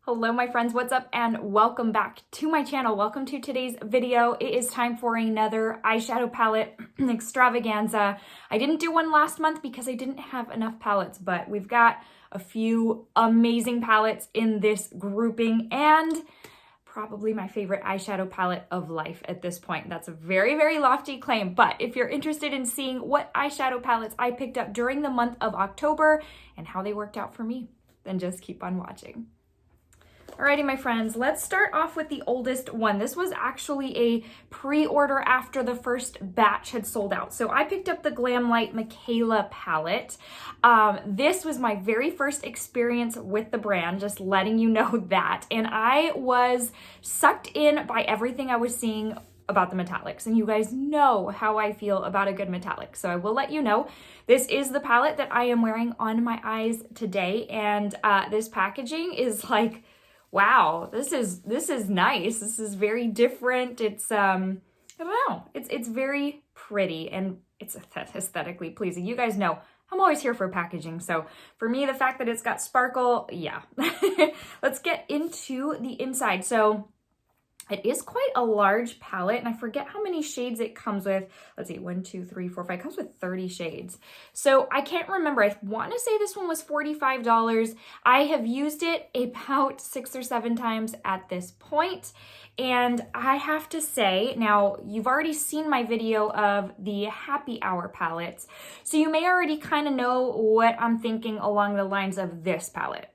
Hello my friends, what's up and welcome back to my channel. Welcome to today's video. It is time for another eyeshadow palette extravaganza. I didn't do one last month because I didn't have enough palettes, but we've got a few amazing palettes in this grouping and probably my favorite eyeshadow palette of life at this point. That's a very, very lofty claim, but if you're interested in seeing what eyeshadow palettes I picked up during the month of October and how they worked out for me, then just keep on watching. Alrighty, my friends, let's start off with the oldest one. This was actually a pre-order after the first batch had sold out. So I picked up the Glamlite Mikayla palette. This was my very first experience with the brand, just letting you know that. And I was sucked in by everything I was seeing about the metallics, and you guys know how I feel about a good metallic, so I will let you know. This is the palette that I am wearing on my eyes today, and this packaging is like, wow, this is nice. This is very different. It's I don't know. It's very pretty and it's aesthetically pleasing. You guys know I'm always here for packaging. So for me, the fact that it's got sparkle, yeah. Let's get into the inside. So it is quite a large palette, and I forget how many shades it comes with. Let's see, 1, 2, 3, 4, 5. It comes with 30 shades. So I can't remember. I want to say this one was $45. I have used it about 6 or 7 times at this point. And I have to say, now you've already seen my video of the Happy Hour palettes, so you may already kind of know what I'm thinking along the lines of this palette.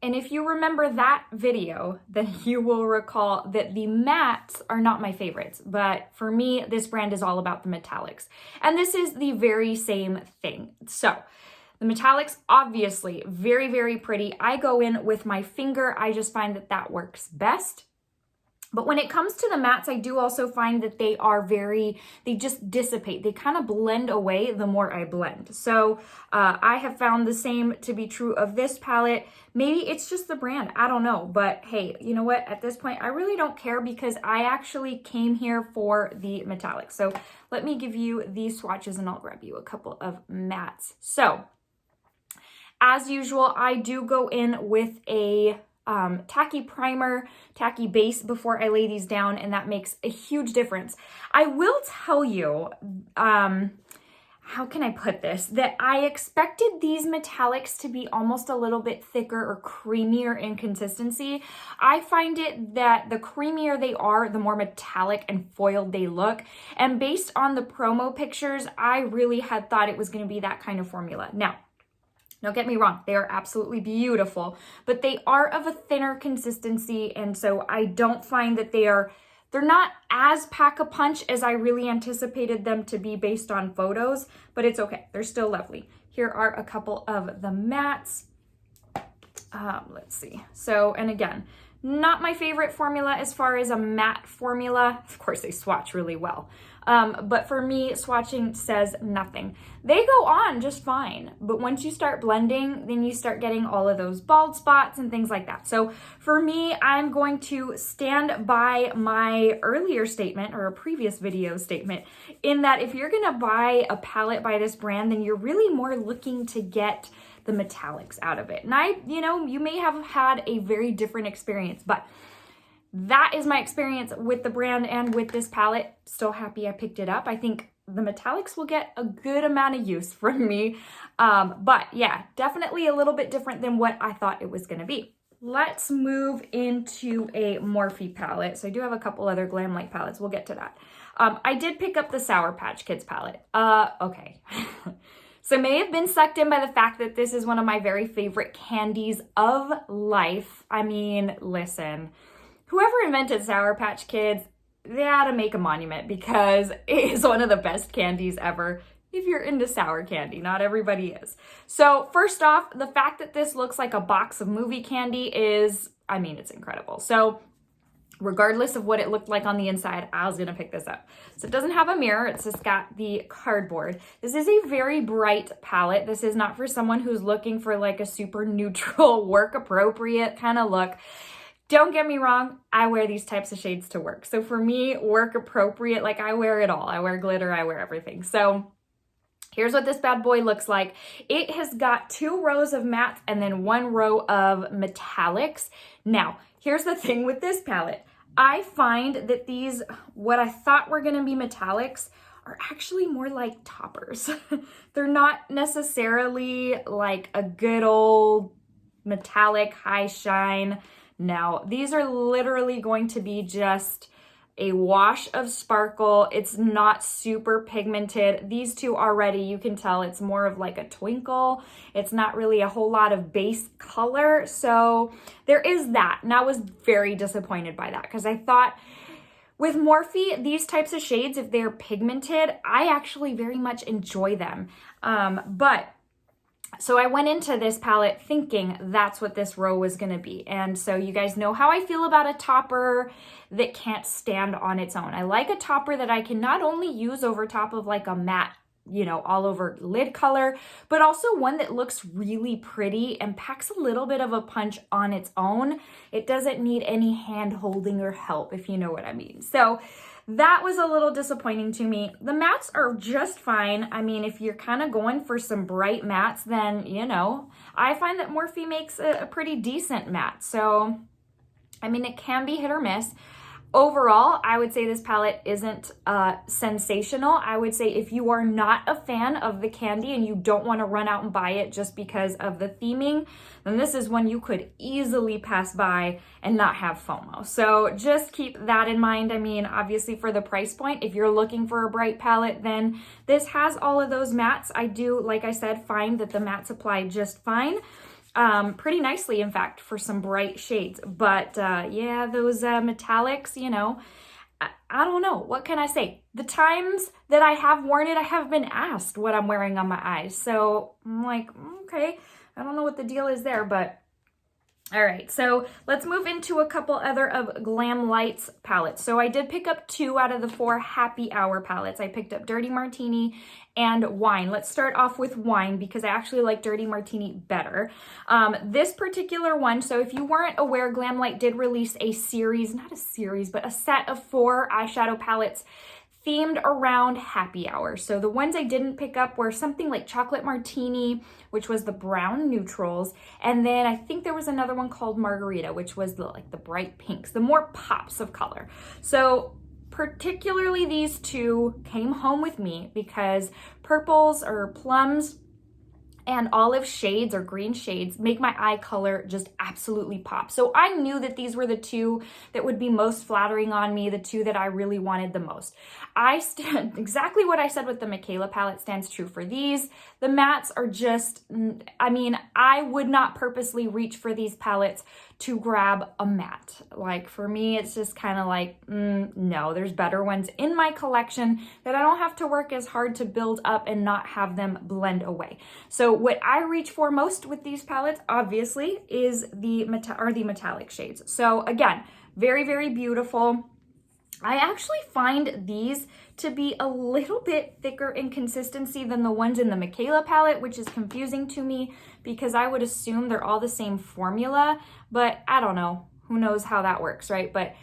And if you remember that video, then you will recall that the mattes are not my favorites. But for me, this brand is all about the metallics. And this is the very same thing. So the metallics, obviously, very, very pretty. I go in with my finger. I just find that that works best. But when it comes to the mattes, I do also find that they just dissipate. They kind of blend away the more I blend. So I have found the same to be true of this palette. Maybe it's just the brand, I don't know. But hey, you know what? At this point, I really don't care because I actually came here for the metallics. So let me give you these swatches and I'll grab you a couple of mattes. So as usual, I do go in with a tacky primer, tacky base before I lay these down, and that makes a huge difference. I will tell you, how can I put this, that I expected these metallics to be almost a little bit thicker or creamier in consistency. I find it that the creamier they are, the more metallic and foiled they look. And based on the promo pictures, I really had thought it was going to be that kind of formula. Now, don't get me wrong, they are absolutely beautiful, but they are of a thinner consistency, and so I don't find that they're not as pack-a-punch as I really anticipated them to be based on photos, but it's okay. They're still lovely. Here are a couple of the mattes. Let's see. So, and again, not my favorite formula as far as a matte formula. Of course, they swatch really well. But for me, swatching says nothing. They go on just fine, but once you start blending, then you start getting all of those bald spots and things like that. So for me, I'm going to stand by my earlier statement or a previous video statement in that if you're gonna buy a palette by this brand, then you're really more looking to get the metallics out of it. And you may have had a very different experience, but that is my experience with the brand and with this palette. Still happy I picked it up. I think the metallics will get a good amount of use from me. But yeah, definitely a little bit different than what I thought it was gonna be. Let's move into a Morphe palette. So I do have a couple other Glamlite palettes. We'll get to that. I did pick up the Sour Patch Kids palette. Okay. So I may have been sucked in by the fact that this is one of my very favorite candies of life. I mean, listen, whoever invented Sour Patch Kids, they ought to make a monument because it is one of the best candies ever. If you're into sour candy, not everybody is. So first off, the fact that this looks like a box of movie candy is, I mean, it's incredible. So regardless of what it looked like on the inside, I was gonna pick this up. So it doesn't have a mirror, it's just got the cardboard. This is a very bright palette. This is not for someone who's looking for like a super neutral, work appropriate kind of look. Don't get me wrong, I wear these types of shades to work. So for me, work appropriate, like I wear it all. I wear glitter, I wear everything. So Here's what this bad boy looks like. It has got 2 rows of mattes and then 1 row of metallics. Now, here's the thing with this palette. I find that these, what I thought were gonna be metallics, are actually more like toppers. They're not necessarily like a good old metallic high shine. No, these are literally going to be just a wash of sparkle. It's not super pigmented. These two already, you can tell it's more of like a twinkle. It's not really a whole lot of base color. So there is that. And I was very disappointed by that because I thought with Morphe, these types of shades, if they're pigmented, I actually very much enjoy them. So I went into this palette thinking that's what this row was gonna be. And so you guys know how I feel about a topper that can't stand on its own. I like a topper that I can not only use over top of like a matte, you know, all over lid color, but also one that looks really pretty and packs a little bit of a punch on its own. It doesn't need any hand holding or help, if you know what I mean. So that was a little disappointing to me. The mattes are just fine. I mean, if you're kind of going for some bright mattes, then, you know, I find that Morphe makes a pretty decent matte. So, I mean, it can be hit or miss. Overall, I would say this palette isn't sensational. I would say if you are not a fan of the candy and you don't want to run out and buy it just because of the theming, then this is one you could easily pass by and not have FOMO. So just keep that in mind. I mean, obviously for the price point, if you're looking for a bright palette, then this has all of those mattes. I do, like I said, find that the mattes apply just fine. Pretty nicely, in fact, for some bright shades. But yeah, those metallics, you know, I don't know. What can I say? The times that I have worn it, I have been asked what I'm wearing on my eyes. So I'm like, okay, I don't know what the deal is there, but all right, so let's move into a couple other of Glamlite's palettes. So I did pick up 2 out of the 4 happy hour palettes. I picked up Dirty Martini and Wine. Let's start off with Wine because I actually like Dirty Martini better. This particular one, so if you weren't aware, Glamlite did release a series, not a series, but a set of 4 eyeshadow palettes themed around happy hour. So the ones I didn't pick up were something like Chocolate Martini, which was the brown neutrals, and then I think there was another one called Margarita, which was like the bright pinks, the more pops of color. So particularly these 2 came home with me because purples or plums and olive shades or green shades make my eye color just absolutely pop. So I knew that these were the 2 that would be most flattering on me, the 2 that I really wanted the most. Exactly what I said with the Mikayla palette stands true for these. The mattes are just, I mean, I would not purposely reach for these palettes to grab a matte. Like for me, it's just kind of like, no, there's better ones in my collection that I don't have to work as hard to build up and not have them blend away. So what I reach for most with these palettes, obviously, is the metallic shades. So again, very, very beautiful. I actually find these to be a little bit thicker in consistency than the ones in the Mikayla palette, which is confusing to me because I would assume they're all the same formula, but I don't know. Who knows how that works, right? But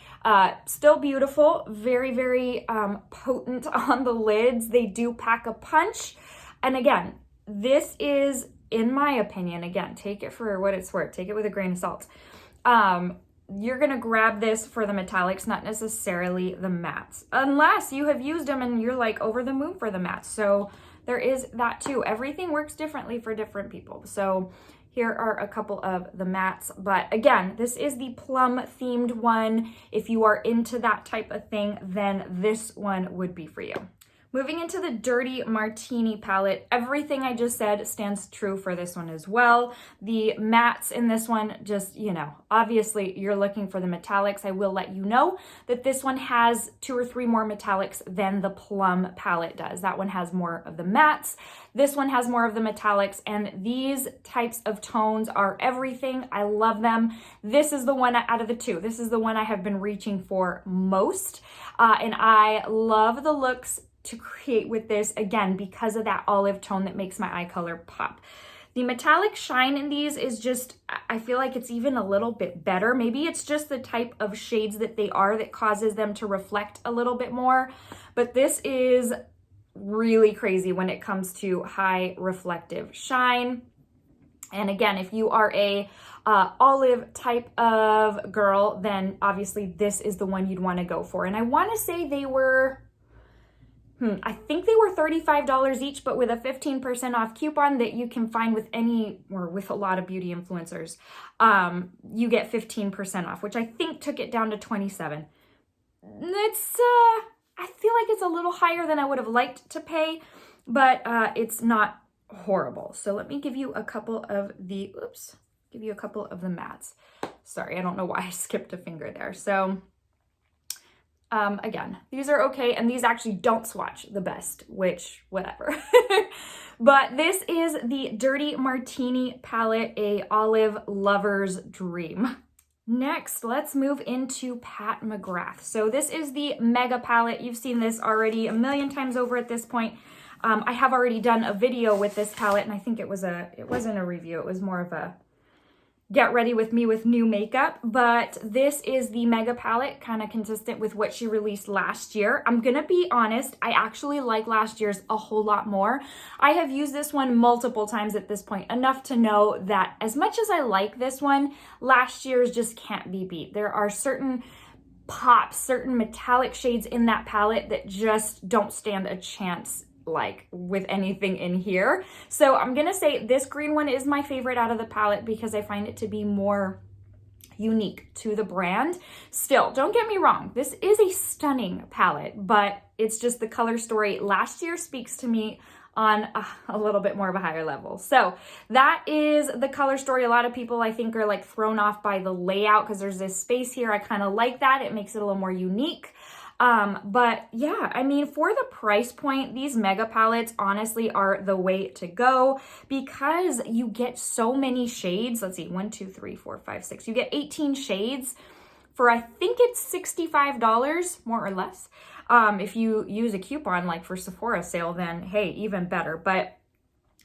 still beautiful, very, very potent on the lids. They do pack a punch. And again, this is, in my opinion, again, take it for what it's worth. Take it with a grain of salt. You're going to grab this for the metallics, not necessarily the mattes, unless you have used them and you're like over the moon for the mattes. So there is that too. Everything works differently for different people. So here are a couple of the mattes, but again, this is the plum themed one. If you are into that type of thing, then this one would be for you. Moving into the Dirty Martini palette, everything I just said stands true for this one as well. The mattes in this one, just, you know, obviously you're looking for the metallics. I will let you know that this one has 2 or 3 more metallics than the plum palette does. That one has more of the mattes. This one has more of the metallics, and these types of tones are everything. I love them. This is the one out of the 2. This is the one I have been reaching for most, and I love the looks to create with this, again, because of that olive tone that makes my eye color pop. The metallic shine in these is just, I feel like it's even a little bit better. Maybe it's just the type of shades that they are that causes them to reflect a little bit more, but this is really crazy when it comes to high reflective shine. And again, if you are a olive type of girl, then obviously this is the one you'd want to go for. And I want to say they were, I think they were $35 each, but with a 15% off coupon that you can find with any, or with a lot of beauty influencers, you get 15% off, which I think took it down to $27. It's, I feel like it's a little higher than I would have liked to pay, but it's not horrible. So let me give you a couple of the, give you a couple of the mattes. Sorry, I don't know why I skipped a finger there. So again, these are okay, and these actually don't swatch the best, which, whatever. But this is the Dirty Martini palette, a olive lover's dream. Next, let's move into Pat McGrath. So this is the Mega palette. You've seen this already a million times over at this point. I have already done a video with this palette, and I think it wasn't a review. It was more of a get ready with me with new makeup. But this is the Mega palette, kind of consistent with what she released last year. I'm gonna be honest, I actually like last year's a whole lot more. I have used this one multiple times at this point, enough to know that as much as I like this one, last year's just can't be beat. There are certain pops, certain metallic shades in that palette that just don't stand a chance like with anything in here. So I'm gonna say this green one is my favorite out of the palette because I find it to be more unique to the brand. Still, don't get me wrong, this is a stunning palette, but it's just the color story last year speaks to me on a little bit more of a higher level. So that is the color story. A lot of people I think are like thrown off by the layout because there's this space here. I kind of like that. It makes it a little more unique. But yeah, I mean, for the price point, these Mega palettes honestly are the way to go because you get so many shades. Let's see, 1, 2, 3, 4, 5, 6. You get 18 shades for, I think it's $65, more or less. If you use a coupon like for Sephora sale, then hey, even better. But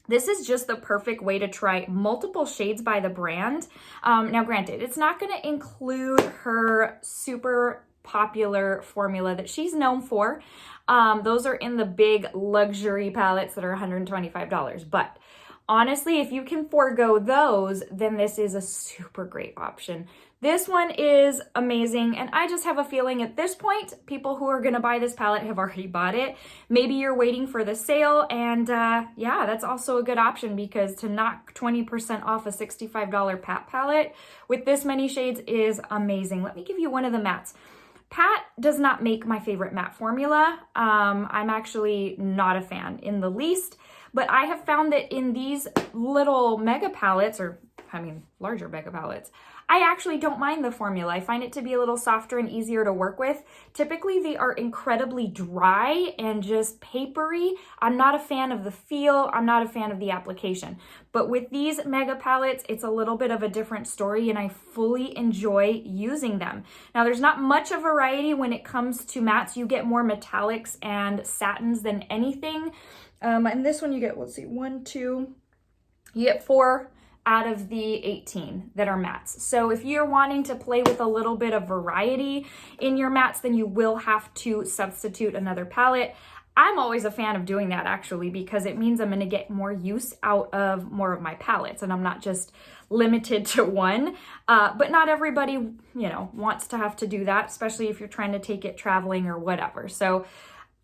this is just the perfect way to try multiple shades by the brand. Now granted, it's not going to include her super popular formula that she's known for. Those are in the big luxury palettes that are $125. But honestly, if you can forego those, then this is a super great option. This one is amazing, and I just have a feeling at this point, people who are going to buy this palette have already bought it. Maybe you're waiting for the sale, and yeah, that's also a good option because to knock 20% off a $65 Pat palette with this many shades is amazing. Let me give you one of the mattes. Pat does not make my favorite matte formula. I'm actually not a fan in the least, but I have found that in these little Mega palettes, or I mean larger Mega palettes, I actually don't mind the formula. I find it to be a little softer and easier to work with. Typically, they are incredibly dry and just papery. I'm not a fan of the feel. I'm not a fan of the application. But with these Mega palettes, it's a little bit of a different story, and I fully enjoy using them. Now, there's not much of a variety when it comes to mattes. You get more metallics and satins than anything. And this one you get, let's see, 1, 2, you get 4 out of the 18 that are mattes. So if you're wanting to play with a little bit of variety in your mattes, then you will have to substitute another palette. I'm always a fan of doing that actually because it means I'm gonna get more use out of more of my palettes and I'm not just limited to one. But not everybody, you know, wants to have to do that, especially if you're trying to take it traveling or whatever. So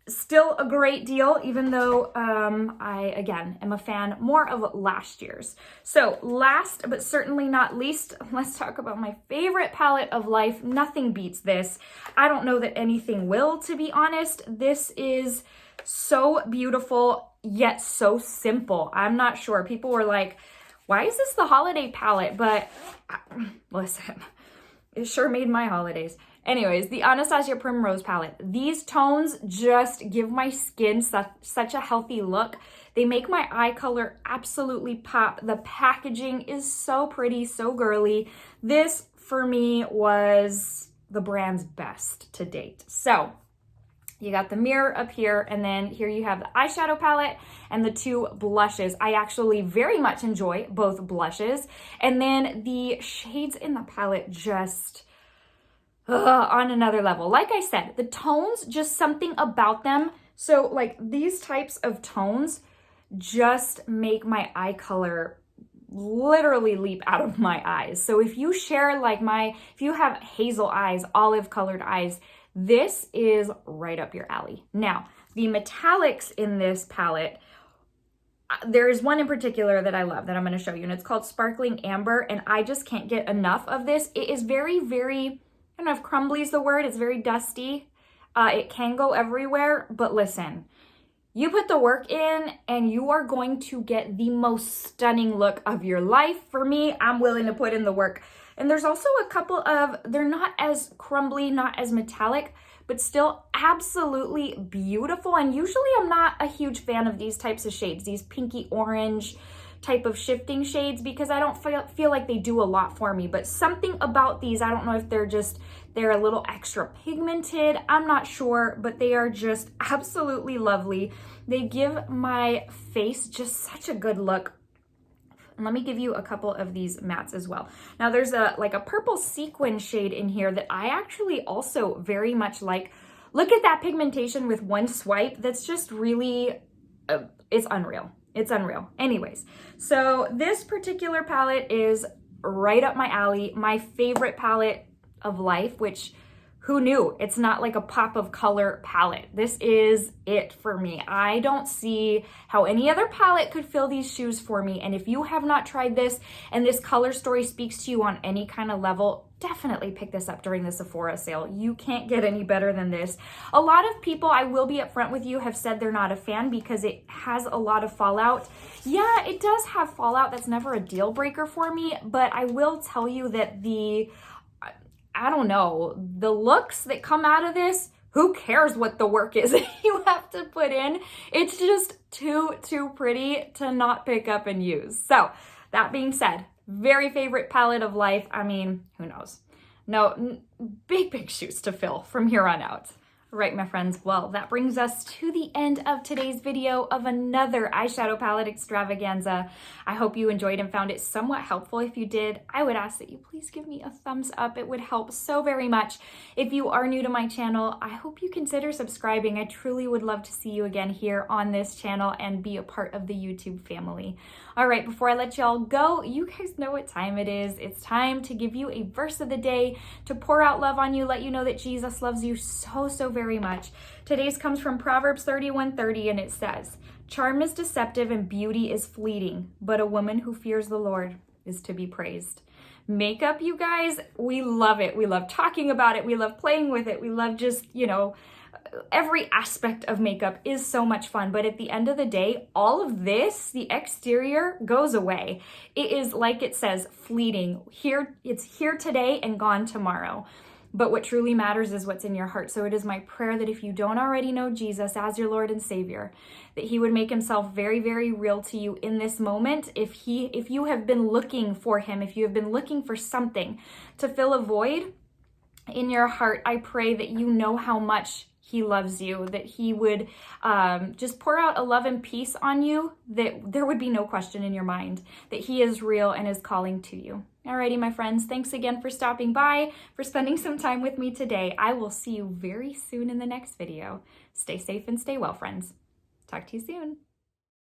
still a great deal, even though I, again, am a fan more of last year's. So last but certainly not least, let's talk about my favorite palette of life. Nothing beats this. I don't know that anything will, to be honest. This is so beautiful, yet so simple. I'm not sure. People were like, why is this the holiday palette? But listen, it sure made my holidays. Anyways, the Anastasia Primrose palette. These tones just give my skin such a healthy look. They make my eye color absolutely pop. The packaging is so pretty, so girly. This, for me, was the brand's best to date. So, you got the mirror up here, and then here you have the eyeshadow palette and the 2 blushes. I actually very much enjoy both blushes. And then the shades in the palette just on another level. Like I said, the tones, just something about them So like these types of tones just make my eye color literally leap out of my eyes. So if you share like if you have hazel eyes, olive colored eyes, this is right up your alley. Now, the metallics in this palette, there is one in particular that I love that I'm going to show you, and it's called Sparkling Amber, and I just can't get enough of this. It is very, very, I don't know if crumbly is the word, it's very dusty. It can go everywhere, but listen, you put the work in and you are going to get the most stunning look of your life. For me, I'm willing to put in the work. And there's also a couple of, they're not as crumbly, not as metallic, but still absolutely beautiful. And usually I'm not a huge fan of these types of shades, these pinky orange type of shifting shades, because I don't feel like they do a lot for me. But something about these, I don't know if they're a little extra pigmented, I'm not sure, but they are just absolutely lovely. They give my face just such a good look. And let me give you a couple of these mattes as well. Now there's like a purple sequin shade in here that I actually also very much like. Look at that pigmentation with one swipe. That's just really, it's unreal. It's unreal. Anyways, so this particular palette is right up my alley. My favorite palette of life, which who knew? It's not like a pop of color palette. This is it for me. I don't see how any other palette could fill these shoes for me. And if you have not tried this and this color story speaks to you on any kind of level, definitely pick this up during the Sephora sale. You can't get any better than this. A lot of people, I will be upfront with you, have said they're not a fan because it has a lot of fallout. Yeah, it does have fallout. That's never a deal breaker for me, but I will tell you that I don't know, the looks that come out of this, who cares what the work is you have to put in? It's just too pretty to not pick up and use. So that being said, very favorite palette of life. I mean, who knows? No, big shoes to fill from here on out. All right, my friends, well, that brings us to the end of today's video of another eyeshadow palette extravaganza. I hope you enjoyed and found it somewhat helpful. If you did, I would ask that you please give me a thumbs up. It would help so very much. If you are new to my channel, I hope you consider subscribing. I truly would love to see you again here on this channel and be a part of the YouTube family. All right, before I let y'all go, you guys know what time it is. It's time to give you a verse of the day, to pour out love on you, let you know that Jesus loves you so very much. Today's comes from Proverbs 31:30, and it says, "Charm is deceptive and beauty is fleeting, but a woman who fears the Lord is to be praised." Makeup, you guys, we love it. We love talking about it. We love playing with it. We love just, every aspect of makeup is so much fun. But at the end of the day, all of this, the exterior, goes away. It is, like it says, fleeting. It's here today and gone tomorrow. But what truly matters is what's in your heart. So it is my prayer that if you don't already know Jesus as your Lord and Savior, that he would make himself very, very real to you in this moment. If you have been looking for him, if you have been looking for something to fill a void in your heart, I pray that you know how much he loves you, that he would just pour out a love and peace on you, that there would be no question in your mind that he is real and is calling to you. Alrighty, my friends, thanks again for stopping by, for spending some time with me today. I will see you very soon in the next video. Stay safe and stay well, friends. Talk to you soon.